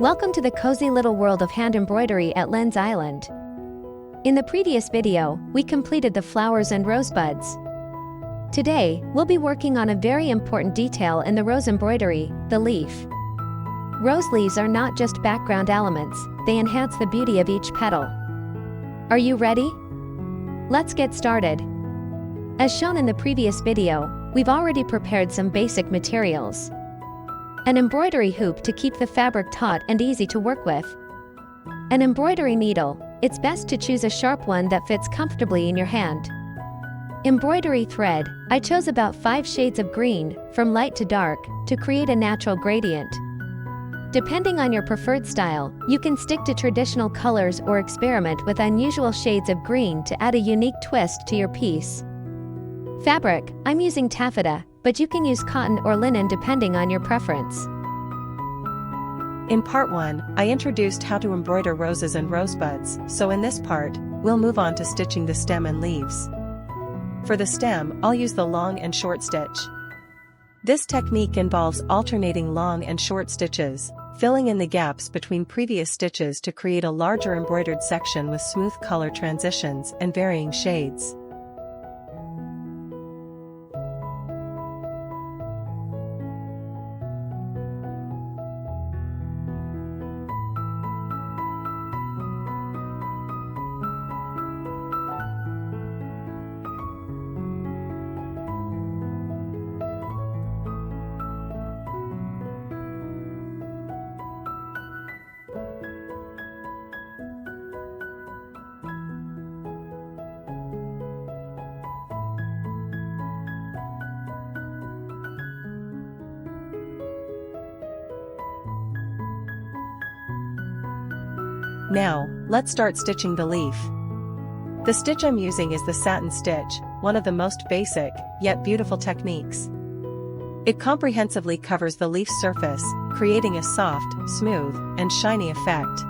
Welcome to the cozy little world of hand embroidery at Len's Island. In the previous video, we completed the flowers and rosebuds. Today, we'll be working on a very important detail in the rose embroidery, the leaf. Rose leaves are not just background elements, they enhance the beauty of each petal. Are you ready? Let's get started. As shown in the previous video, we've already prepared some basic materials. An embroidery hoop to keep the fabric taut and easy to work with. An embroidery needle, it's best to choose a sharp one that fits comfortably in your hand. Embroidery thread, I chose about 5 shades of green, from light to dark, to create a natural gradient. Depending on your preferred style, you can stick to traditional colors or experiment with unusual shades of green to add a unique twist to your piece. Fabric, I'm using taffeta, but you can use cotton or linen depending on your preference. In part 1, I introduced how to embroider roses and rosebuds, so in this part, we'll move on to stitching the stem and leaves. For the stem, I'll use the long and short stitch. This technique involves alternating long and short stitches, filling in the gaps between previous stitches to create a larger embroidered section with smooth color transitions and varying shades. Now, let's start stitching the leaf. The stitch I'm using is the Satin Stitch, one of the most basic, yet beautiful techniques. It comprehensively covers the leaf surface, creating a soft, smooth, and shiny effect.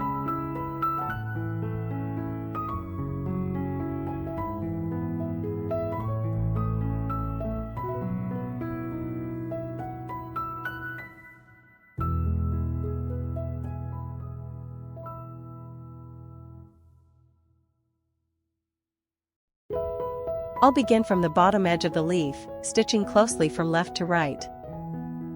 I'll begin from the bottom edge of the leaf, stitching closely from left to right.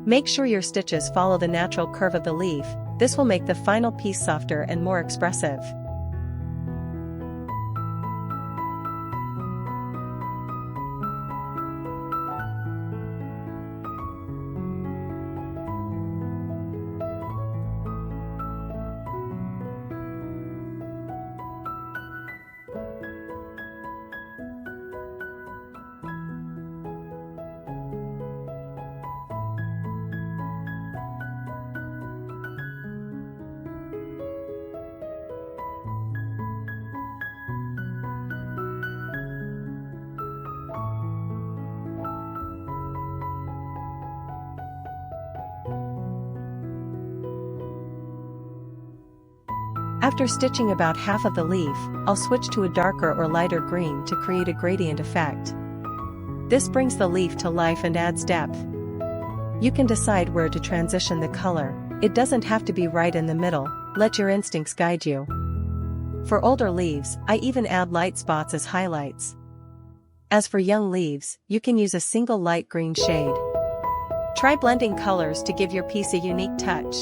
Make sure your stitches follow the natural curve of the leaf, this will make the final piece softer and more expressive. After stitching about half of the leaf, I'll switch to a darker or lighter green to create a gradient effect. This brings the leaf to life and adds depth. You can decide where to transition the color, it doesn't have to be right in the middle, let your instincts guide you. For older leaves, I even add light spots as highlights. As for young leaves, you can use a single light green shade. Try blending colors to give your piece a unique touch.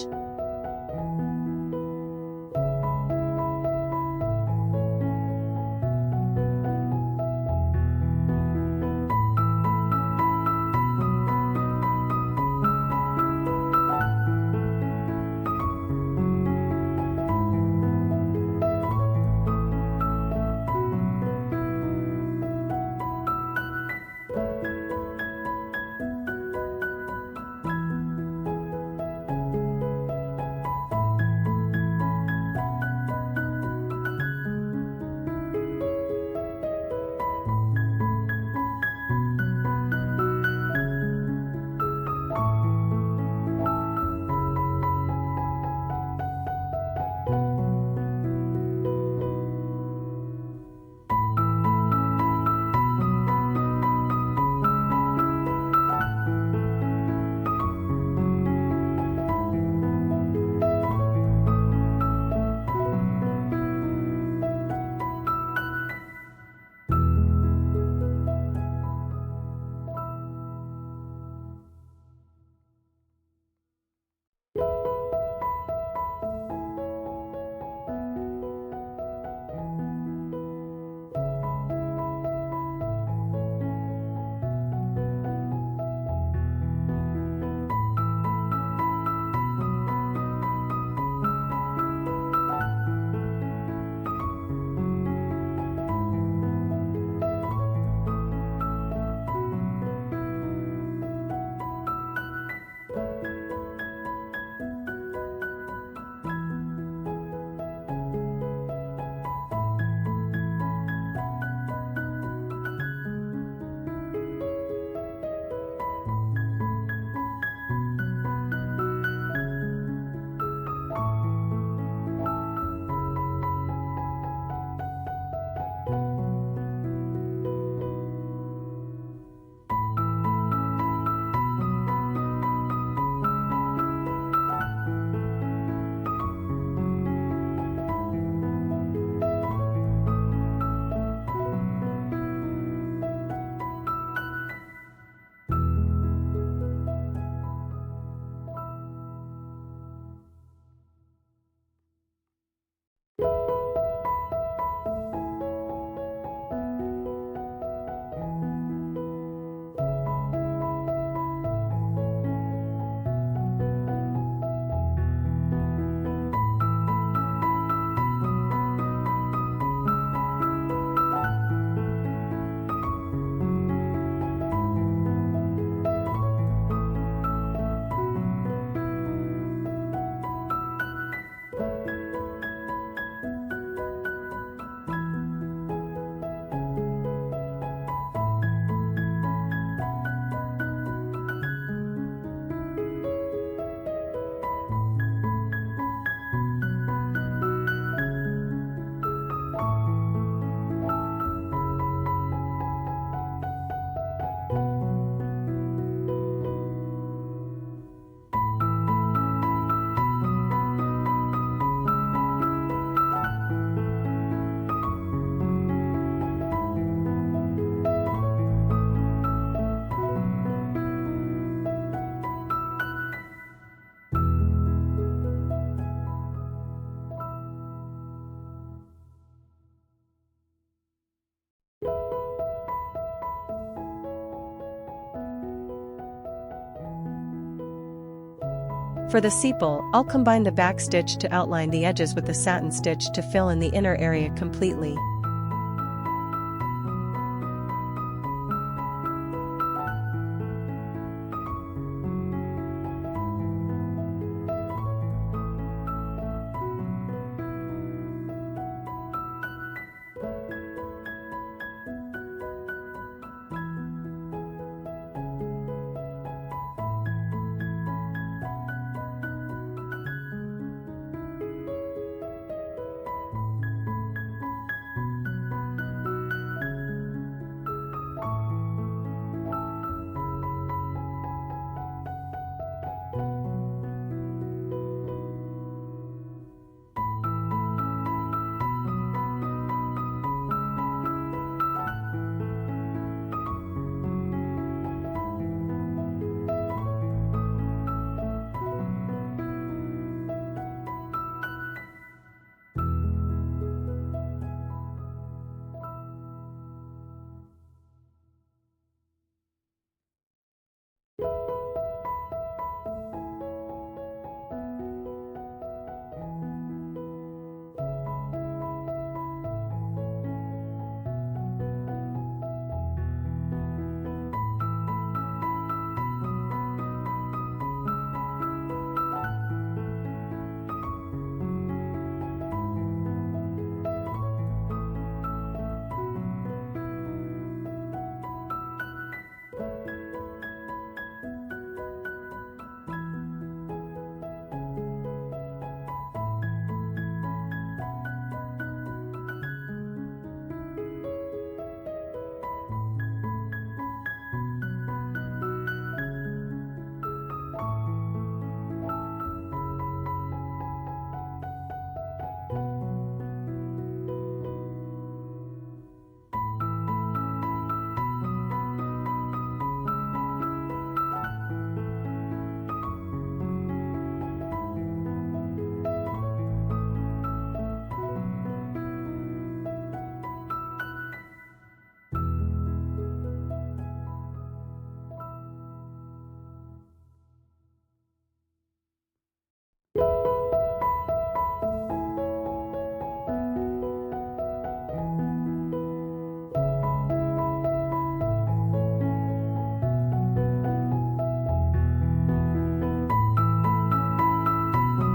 For the sepal, I'll combine the back stitch to outline the edges with the satin stitch to fill in the inner area completely.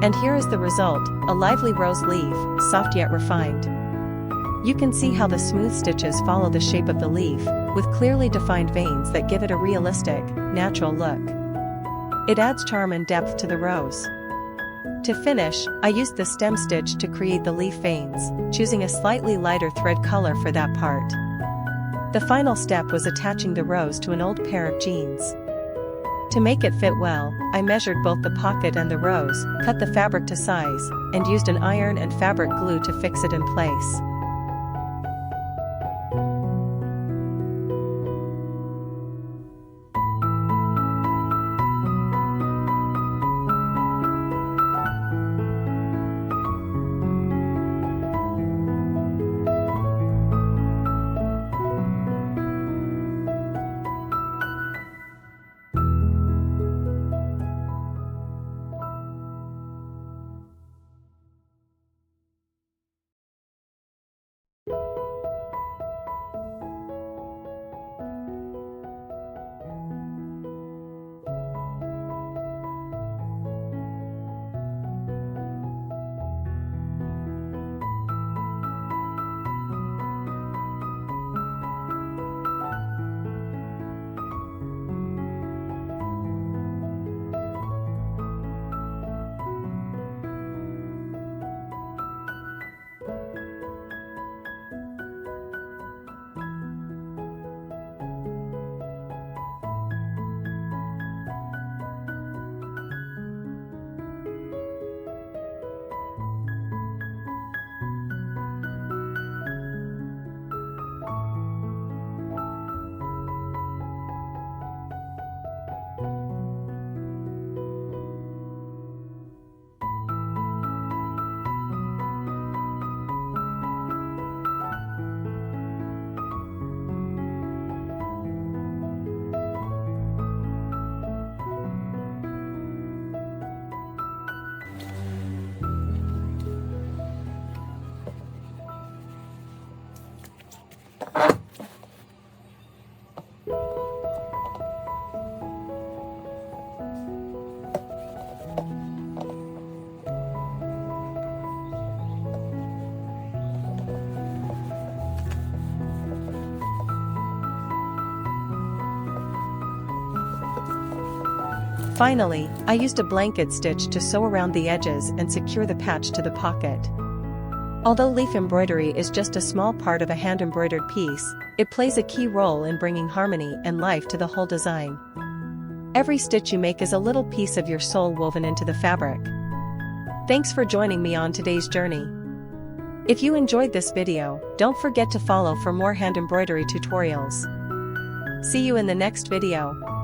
And here is the result, a lively rose leaf, soft yet refined. You can see how the smooth stitches follow the shape of the leaf, with clearly defined veins that give it a realistic, natural look. It adds charm and depth to the rose. To finish, I used the stem stitch to create the leaf veins, choosing a slightly lighter thread color for that part. The final step was attaching the rose to an old pair of jeans. To make it fit well, I measured both the pocket and the rose, cut the fabric to size, and used an iron and fabric glue to fix it in place. Finally, I used a blanket stitch to sew around the edges and secure the patch to the pocket. Although leaf embroidery is just a small part of a hand-embroidered piece, it plays a key role in bringing harmony and life to the whole design. Every stitch you make is a little piece of your soul woven into the fabric. Thanks for joining me on today's journey. If you enjoyed this video, don't forget to follow for more hand embroidery tutorials. See you in the next video.